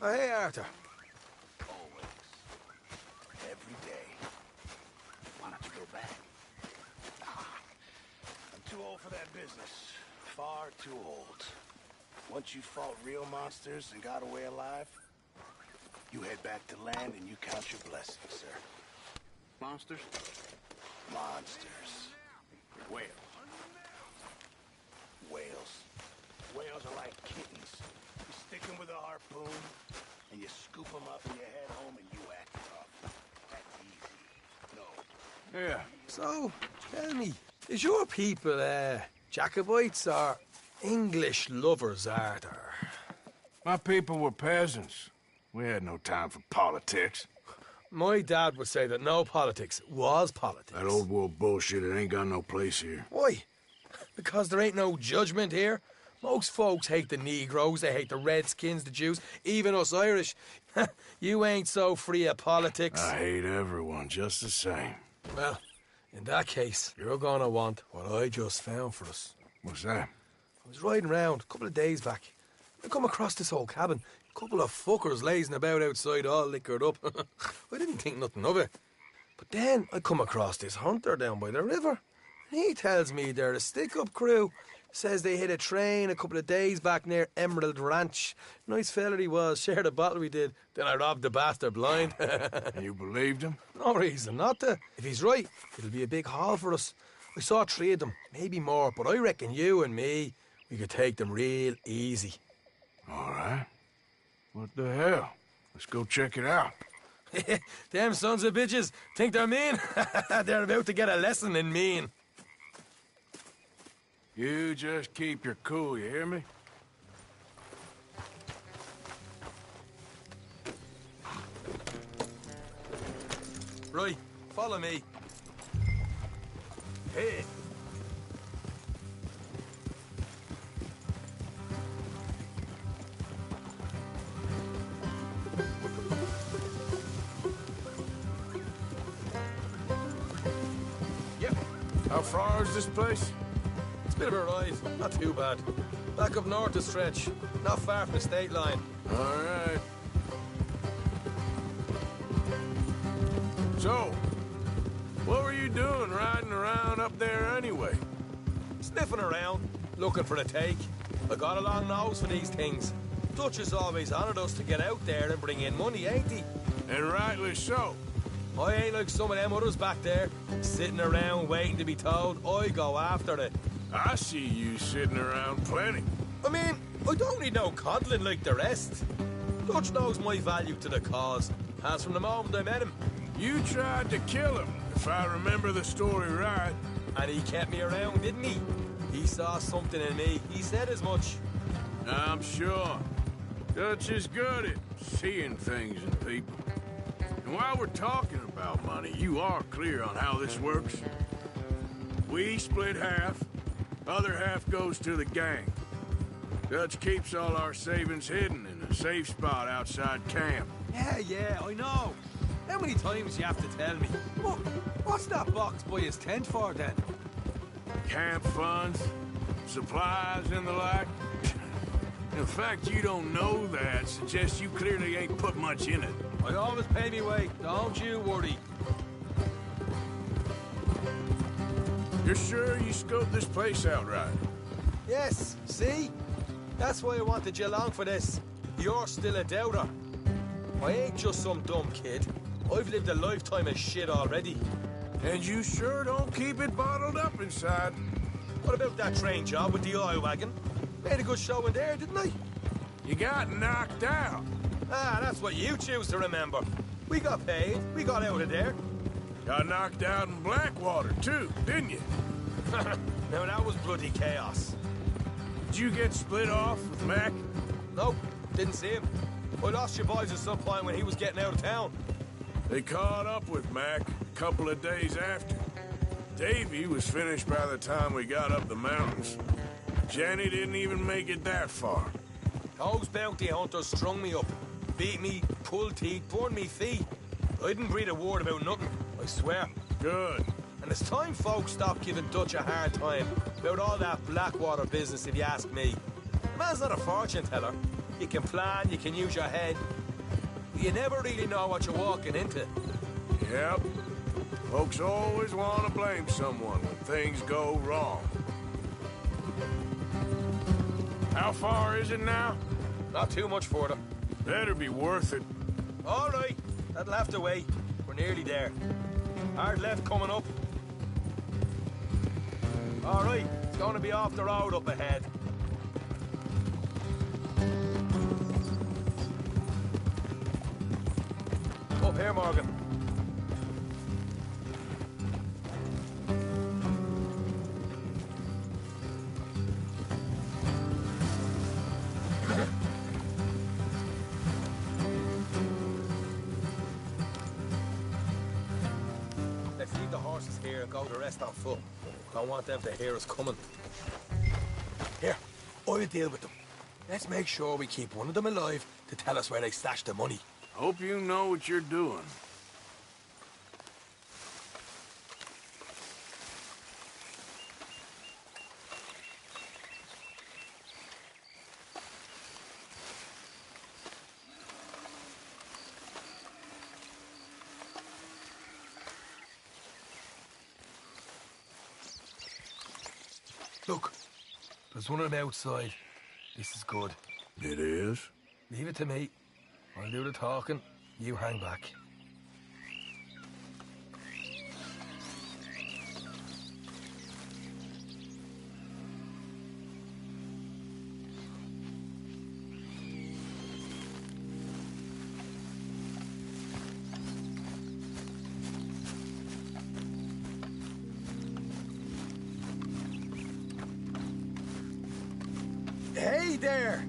Oh, hey, Arthur. Always. Every day. Why don't you go back? I'm too old for that business. Far too old. Once you fought real monsters and got away alive, you head back to land and you count your blessings, sir. Monsters? Monsters. Whales. Whales. Whales are like kittens. You stick them with a harpoon, and you scoop them up and you head home and you act tough. That's easy. No. Yeah. So, tell me, is your people, Jacobites or English lovers, Arthur? My people were peasants. We had no time for politics. My dad would say that no politics was politics. That old world bullshit, it ain't got no place here. Why? Because there ain't no judgment here. Most folks hate the Negroes, they hate the Redskins, the Jews, even us Irish. You ain't so free of politics. I hate everyone just the same. Well, in that case, you're gonna want what I just found for us. What's that? I was riding round a couple of days back. I come across this old cabin. A couple of fuckers lazing about outside all liquored up. I didn't think nothing of it. But then I come across this hunter down by the river. And he tells me they're a stick-up crew. Says they hit a train a couple of days back near Emerald Ranch. Nice fella he was, shared a bottle we did. Then I robbed the bastard blind. You believed him? No reason not to. If he's right, it'll be a big haul for us. I saw 3 of them, maybe more, but I reckon you and me, we could take them real easy. All right. What the hell? Let's go check it out. Them sons of bitches think they're mean. They're about to get a lesson in mean. You just keep your cool, you hear me? Right, follow me. Hey. Yep. How far is this place? It's a bit of a ride, not too bad. Back up north to stretch, not far from the state line. All right. So, what were you doing riding around up there anyway? Sniffing around, looking for a take. I got a long nose for these things. Dutch has always honoured us to get out there and bring in money, ain't he? And rightly so. I ain't like some of them others back there, sitting around waiting to be told. I go after it. I see you sitting around plenty. I mean, I don't need no coddling like the rest. Dutch knows my value to the cause, as from the moment I met him. You tried to kill him, if I remember the story right. And he kept me around, didn't he? He saw something in me. He said as much. I'm sure. Dutch is good at seeing things in people. And while we're talking about money, you are clear on how this works? We split half, other half goes to the gang. Dutch keeps all our savings hidden in a safe spot outside camp. Yeah, I know. How many times you have to tell me? What's that box by his tent for, then? Camp funds, supplies, and the like. The fact you don't know that suggests you clearly ain't put much in it. I always pay me way, don't you worry. You're sure you scoped this place out right? Yes, see? That's why I wanted you along for this. You're still a doubter. I ain't just some dumb kid. I've lived a lifetime of shit already. And you sure don't keep it bottled up inside. What about that train job with the oil wagon? Made a good show in there, didn't I? You got knocked out. Ah, that's what you choose to remember. We got paid. We got out of there. Got knocked out in Blackwater, too, didn't you? Now, that was bloody chaos. Did you get split off with Mac? Nope, didn't see him. I lost your boys at some point when he was getting out of town. They caught up with Mac a couple of days after. Davy was finished by the time we got up the mountains. Jenny didn't even make it that far. Those bounty hunters strung me up, beat me, pulled teeth, burned me feet. I didn't breathe a word about nothing, I swear. Good. And it's time folks stopped giving Dutch a hard time about all that Blackwater business, if you ask me. The man's not a fortune teller. You can plan, you can use your head. But you never really know what you're walking into. Yep. Folks always want to blame someone when things go wrong. How far is it now? Not too much further. Better be worth it. All right, that'll have to wait. We're nearly there. Hard left coming up. All right, it's going to be off the road up ahead. Up here, Morgan. Let's leave the horses here and go the rest on foot. Don't want them to hear us coming. Here, I'll deal with them. Let's make sure we keep one of them alive to tell us where they stashed the money. Hope you know what you're doing. Look, there's one of them outside. This is good. It is? Leave it to me. I'll do the talking. You hang back. Hey there!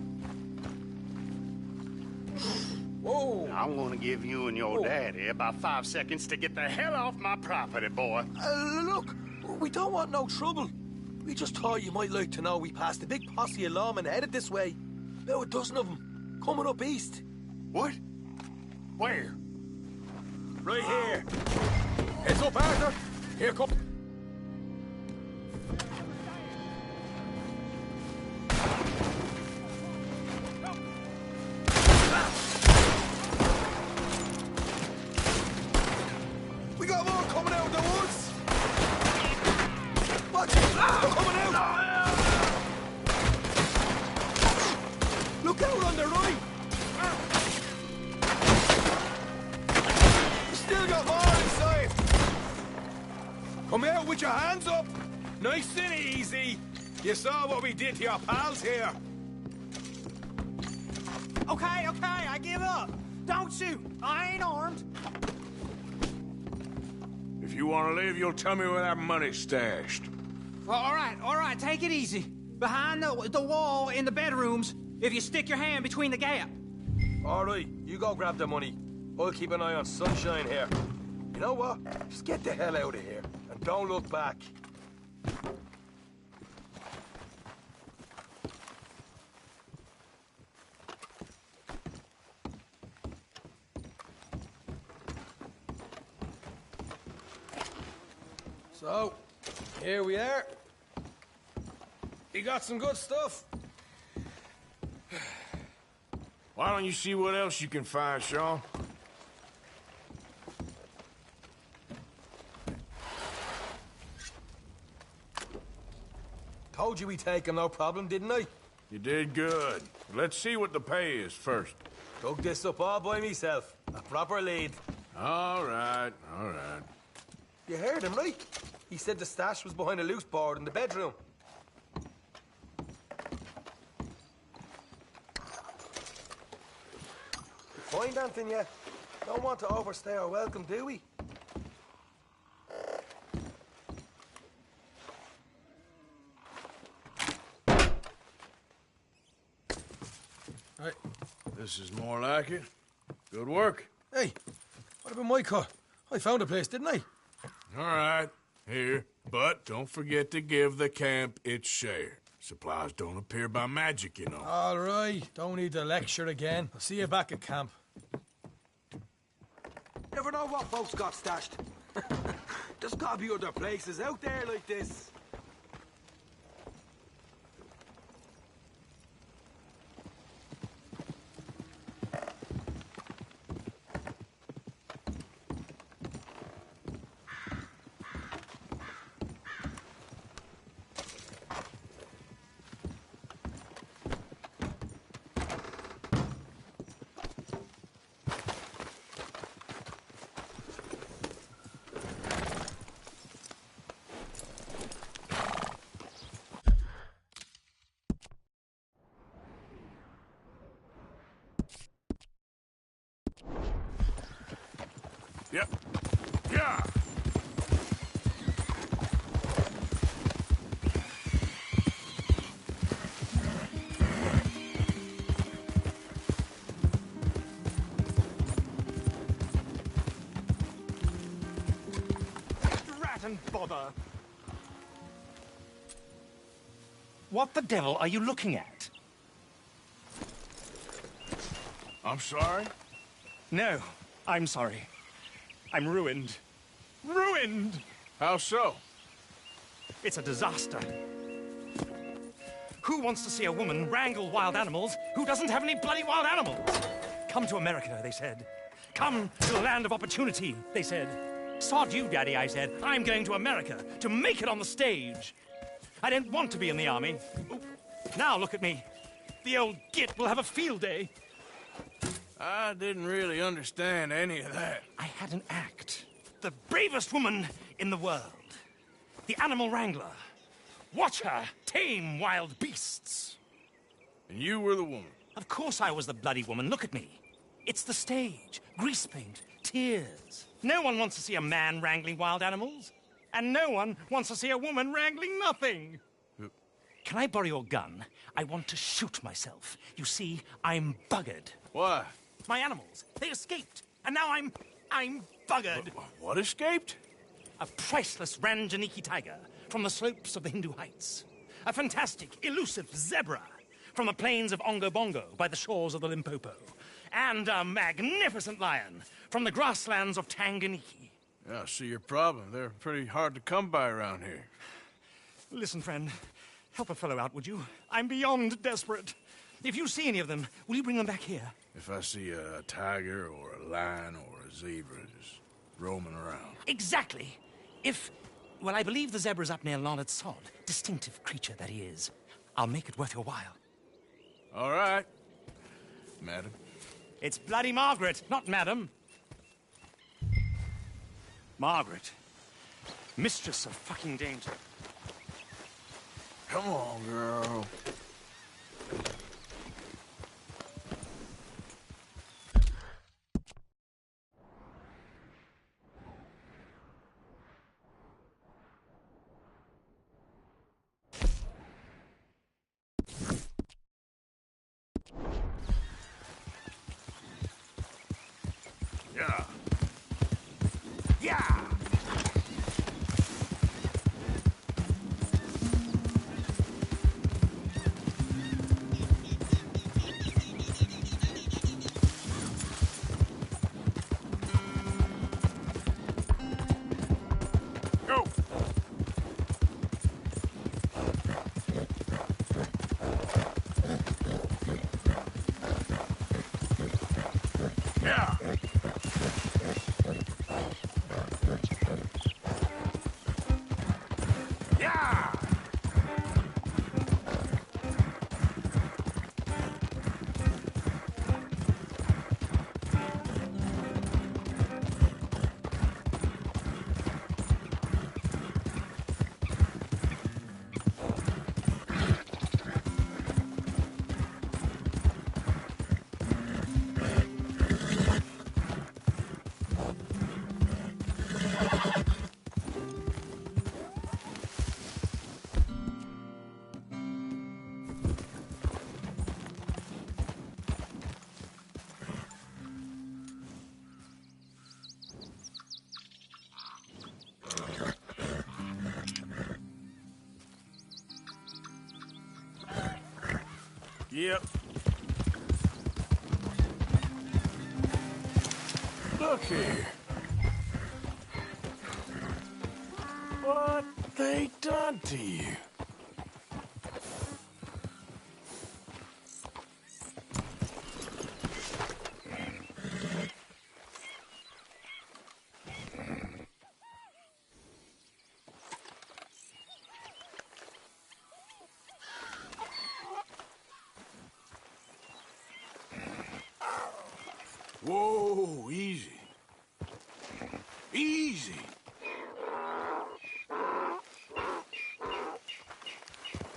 Whoa! I'm gonna give you and your daddy about 5 seconds to get the hell off my property, boy. Look, we don't want no trouble. We just thought you might like to know we passed a big posse of lawmen headed this way. About a dozen of them, coming up east. What? Where? Right here. Heads up, Arthur. Here come... We got more coming out of the woods. Watch it. They're coming out. Look out on the right. We still got more inside. Come out with your hands up. Nice and easy. You saw what we did to your pals here. Okay, I give up. Don't shoot. I ain't armed. If you want to live, you'll tell me where that money's stashed. Well, all right, take it easy. Behind the wall in the bedrooms, if you stick your hand between the gap. All right, you go grab the money. I'll keep an eye on Sunshine here. You know what? Just get the hell out of here and don't look back. So, here we are. You got some good stuff. Why don't you see what else you can find, Sean? Told you we'd take him, no problem, didn't I? You did good. Let's see what the pay is first. Dug this up all by myself. A proper lead. All right, all right. You heard him, right? He said the stash was behind a loose board in the bedroom. You find anything yet? Don't want to overstay our welcome, do we? Right. This is more like it. Good work. Hey, what about my cut? I found a place, didn't I? All right, here. But don't forget to give the camp its share. Supplies don't appear by magic, you know. All right, don't need the lecture again. I'll see you back at camp. Never know what folks got stashed. There's gotta be other places out there like this. Yeah. Yeah. Rat and bother. What the devil are you looking at? I'm sorry? No, I'm sorry. I'm ruined. Ruined! How so? It's a disaster. Who wants to see a woman wrangle wild animals who doesn't have any bloody wild animals? Come to America, they said. Come to the land of opportunity, they said. Sod you, Daddy, I said. I'm going to America to make it on the stage. I don't want to be in the army. Now look at me. The old git will have a field day. I didn't really understand any of that. I had an act. The bravest woman in the world. The animal wrangler. Watch her tame wild beasts. And you were the woman. Of course I was the bloody woman. Look at me. It's the stage. Grease paint. Tears. No one wants to see a man wrangling wild animals. And no one wants to see a woman wrangling nothing. Can I borrow your gun? I want to shoot myself. You see, I'm buggered. Why? My animals, they escaped. And now I'm buggered. What escaped? A priceless Ranjaniki tiger from the slopes of the Hindu Heights. A fantastic, elusive zebra from the plains of Ongo Bongo by the shores of the Limpopo. And a magnificent lion from the grasslands of Tanganyika. Yeah, I see your problem. They're pretty hard to come by around here. Listen, friend, help a fellow out, would you? I'm beyond desperate. If you see any of them, will you bring them back here? If I see a tiger or a lion or a zebra just roaming around. Exactly. Well, I believe the zebra's up near Larned Sod. Distinctive creature that he is. I'll make it worth your while. All right, madam. It's bloody Margaret, not madam. Margaret. Mistress of fucking danger. Come on, girl. Yeah. Yeah! Go! Yeah! Yeah! Yep. Look here. What they done to you? Whoa, easy. Easy.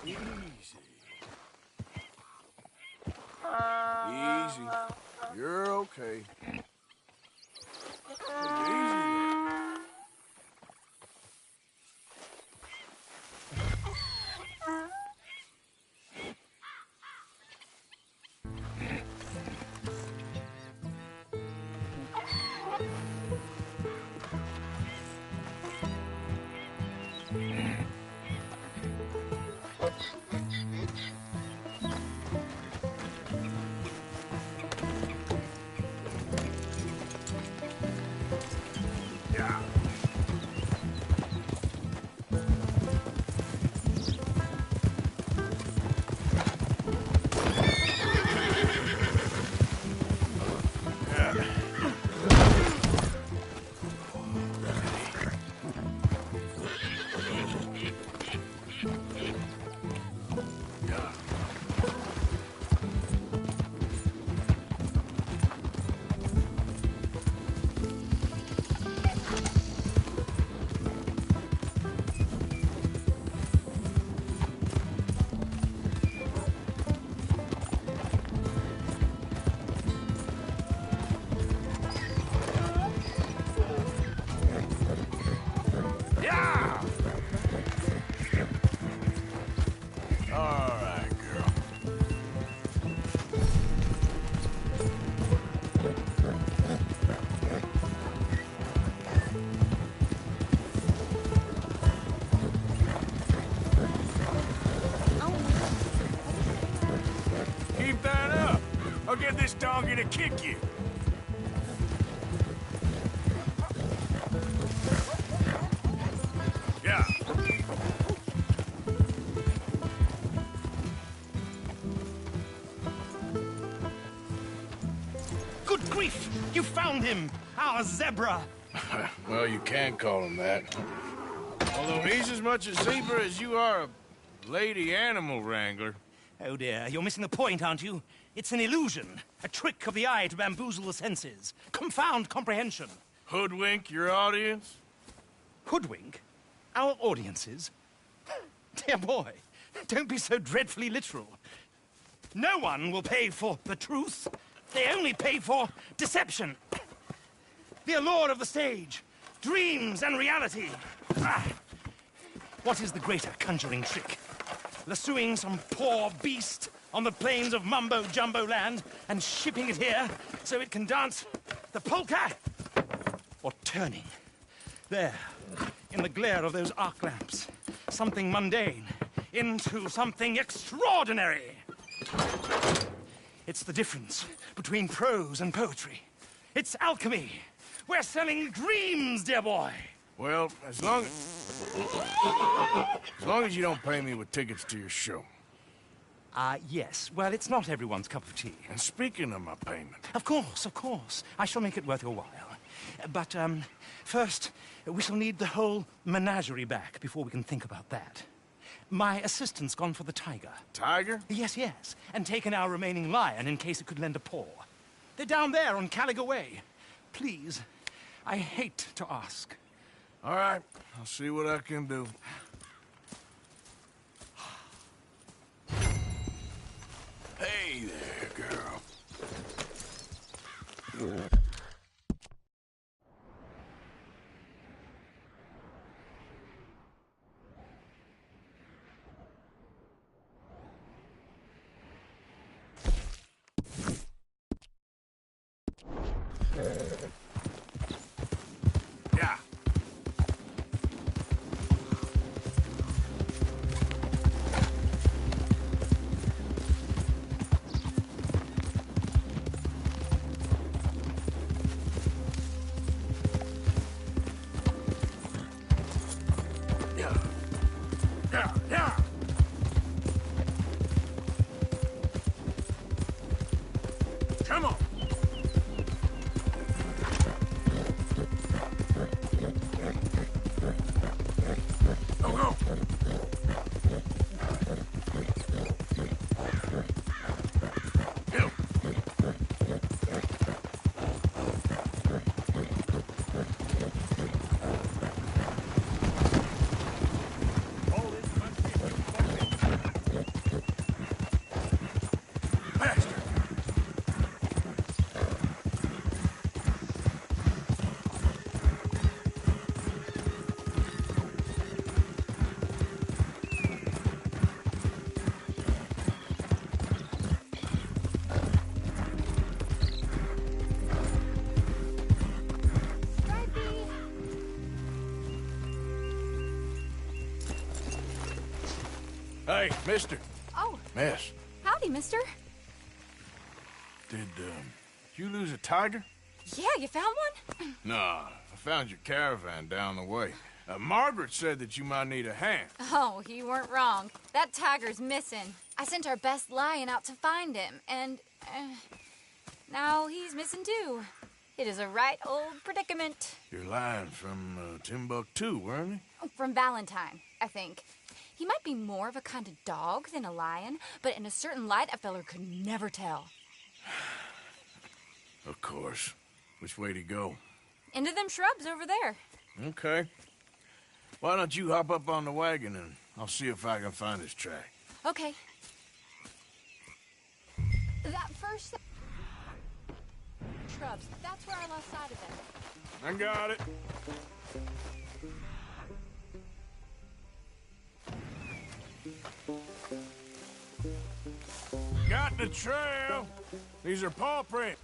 Easy. Easy. You're okay. Easy. All right, girl. Keep that up. I'll get this donkey to kick you. Yeah. Good grief! You found him! Our zebra! Well, you can call him that. Although he's as much a zebra as you are a lady animal wrangler. Oh dear, you're missing the point, aren't you? It's an illusion. A trick of the eye to bamboozle the senses. Confound comprehension. Hoodwink your audience? Hoodwink? Our audiences? Dear boy, don't be so dreadfully literal. No one will pay for the truth. They only pay for deception. The allure of the stage, dreams and reality. Ah. What is the greater conjuring trick? Lassoing some poor beast on the plains of mumbo-jumbo land and shipping it here so it can dance the polka? Or turning there, in the glare of those arc lamps, something mundane into something extraordinary? It's the difference between prose and poetry. It's alchemy. We're selling dreams, dear boy. Well, as long as you don't pay me with tickets to your show. Yes. Well, it's not everyone's cup of tea. And speaking of my payment... Of course. I shall make it worth your while. But, first, we shall need the whole menagerie back before we can think about that. My assistant's gone for the tiger. Tiger? Yes. And taken our remaining lion in case it could lend a paw. They're down there on Caliga Way. Please, I hate to ask. All right, I'll see what I can do. Hey there, girl. Yeah. Yeah. Come on. Go. Go. Faster. Hey, mister. Oh, Miss, howdy, mister. did you lose a tiger? Yeah, you found one? Nah, I found your caravan down the way. Margaret said that you might need a hand. Oh, you weren't wrong. That tiger's missing. I sent our best lion out to find him, and now he's missing too. It is a right old predicament. Your lion from Timbuktu, weren't he? From Valentine, I think. He might be more of a kind of dog than a lion, but in a certain light, a feller could never tell. Of course. Which way'd he go? Into them shrubs over there. Okay. Why don't you hop up on the wagon and I'll see if I can find his track. Okay. That first shrubs, that's where I lost sight of him. I got it. Not the trail. These are paw prints.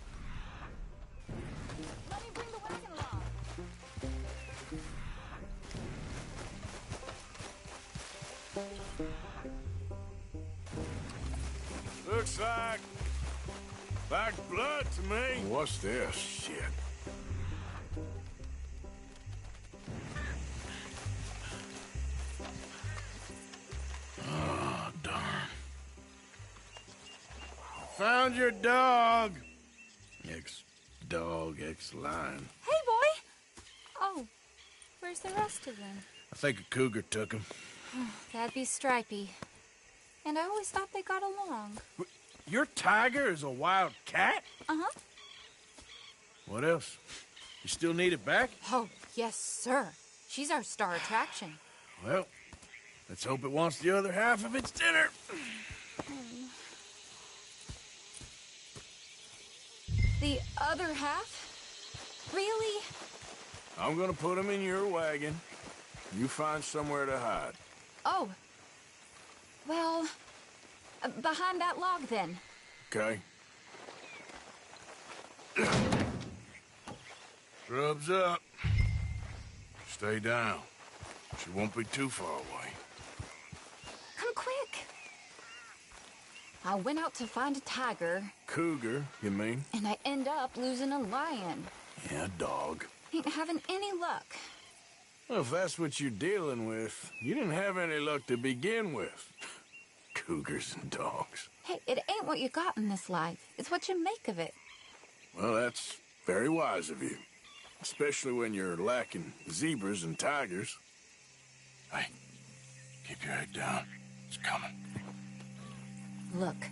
Let me bring the wagon along. Looks like blood to me. What's this shit? Oh, darn. Found your dog. Ex-dog, ex-lion. Hey, boy! Oh, where's the rest of them? I think a cougar took him. That'd be Stripey. And I always thought they got along. Your tiger is a wild cat? Uh-huh. What else? You still need it back? Oh, yes, sir. She's our star attraction. Well, let's hope it wants the other half of its dinner. The other half? Really? I'm gonna put him in your wagon. You find somewhere to hide. Oh. Well, behind that log, then. Okay. Scrubs up. Stay down. She won't be too far away. Come quick. I went out to find a tiger, Cougar, you mean? and I end up losing a lion. Yeah, dog. Ain't having any luck. Well, if that's what you're dealing with, you didn't have any luck to begin with. Cougars and dogs. Hey, it ain't what you got in this life. It's what you make of it. Well, that's very wise of you. Especially when you're lacking zebras and tigers. Hey, keep your head down. It's coming. Look,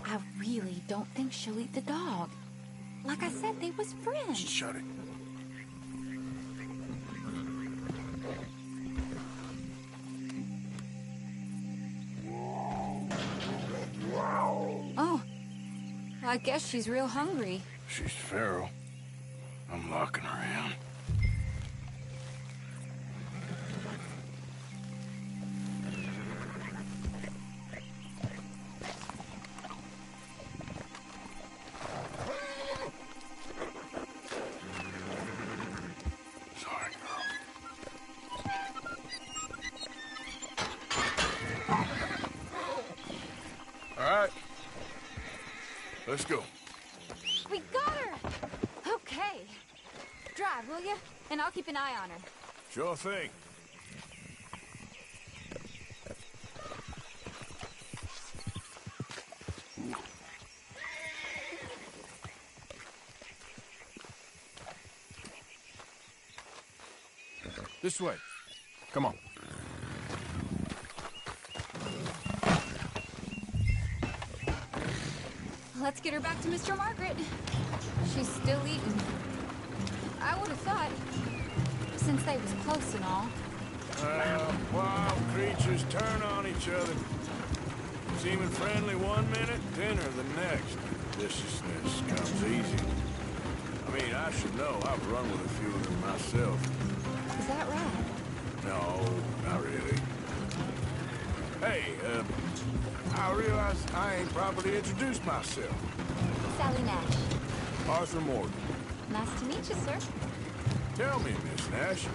I really don't think she'll eat the dog. Like I said, they was friends. Shut it. Oh, I guess she's real hungry. She's feral. I'm locking her in. Sorry, girl. All right. Let's go. We got her! Okay. Drive, will you? And I'll keep an eye on her. Sure thing. This way. Come on. Let's get her back to Mr. Margaret. She's still eating. I would have thought, since they was close and all. Wild creatures turn on each other. Seeming friendly one minute, dinner the next. Viciousness comes easy. I mean, I should know. I've run with a few of them myself. Is that right? No, not really. Hey, I realize I ain't properly introduced myself. Sally Nash. Arthur Morgan. Nice to meet you, sir. Tell me, Miss Nash,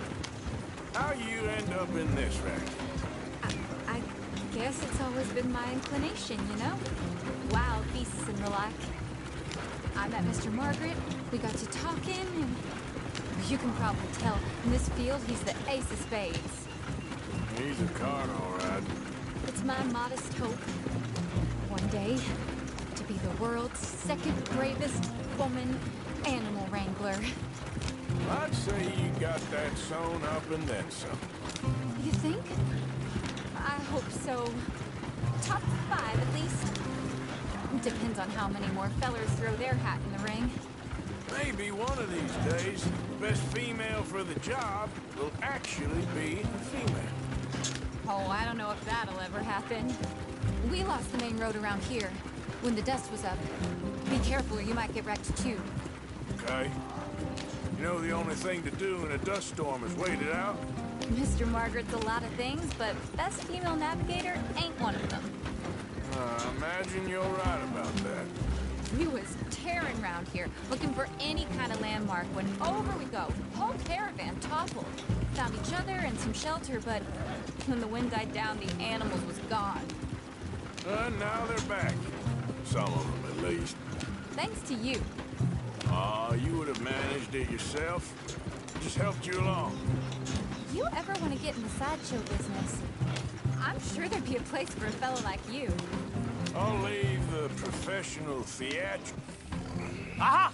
how you end up in this racket? I guess it's always been my inclination, you know? Wild beasts and the like. I met Mr. Margaret, we got to talking, and you can probably tell, in this field, he's the ace of spades. He's a card, all right. It's my modest hope, one day, to be the world's second bravest woman animal wrangler. I'd say you got that sewn up and then some. You think? I hope so. Top 5, at least. Depends on how many more fellers throw their hat in the ring. Maybe one of these days, the best female for the job will actually be a female. Oh, I don't know if that'll ever happen. We lost the main road around here when the dust was up. Be careful or you might get wrecked too. Okay. You know the only thing to do in a dust storm is wait it out? Mr. Margaret's a lot of things, but best female navigator ain't one of them. I imagine you're right about that. We was tearing around here, looking for any kind of landmark when over we go. Whole caravan toppled. Found each other and some shelter, but when the wind died down, the animals was gone. Now they're back. Some of them, at least. Thanks to you. You would have managed it yourself. Just helped you along. You ever want to get in the sideshow business? I'm sure there'd be a place for a fellow like you. I'll leave the professional theatrics. Aha!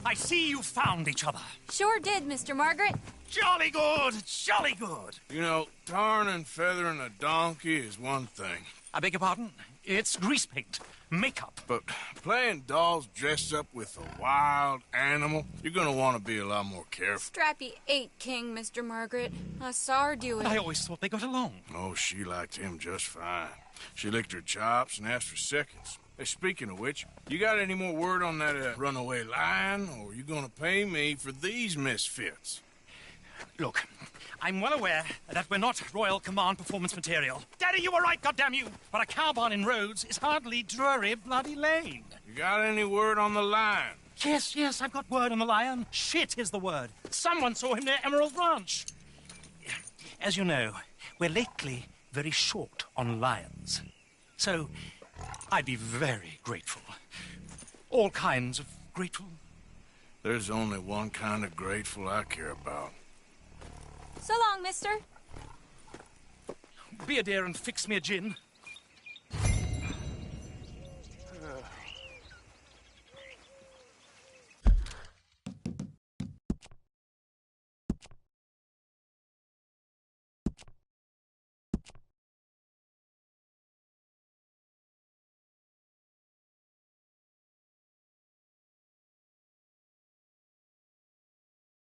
I see you found each other. Sure did, Mr. Margaret. Jolly good, jolly good. You know, tarring and feathering a donkey is one thing. I beg your pardon? It's grease paint, makeup. But playing dolls dressed up with a wild animal, you're gonna want to be a lot more careful. Strappy ate King, Mr. Margaret. I saw her do it. I always thought they got along. Oh, she liked him just fine. She licked her chops and asked for seconds. Hey, speaking of which, you got any more word on that runaway lion, or are you gonna pay me for these misfits? Look, I'm well aware that we're not Royal Command performance material. Daddy, you were right, goddamn you! But a cow barn in Rhodes is hardly Drury Bloody Lane. You got any word on the lion? Yes, I've got word on the lion. Shit is the word. Someone saw him near Emerald Ranch. As you know, we're lately very short on lions. So, I'd be very grateful. All kinds of grateful. There's only one kind of grateful I care about. So long, mister. Be a dear and fix me a gin.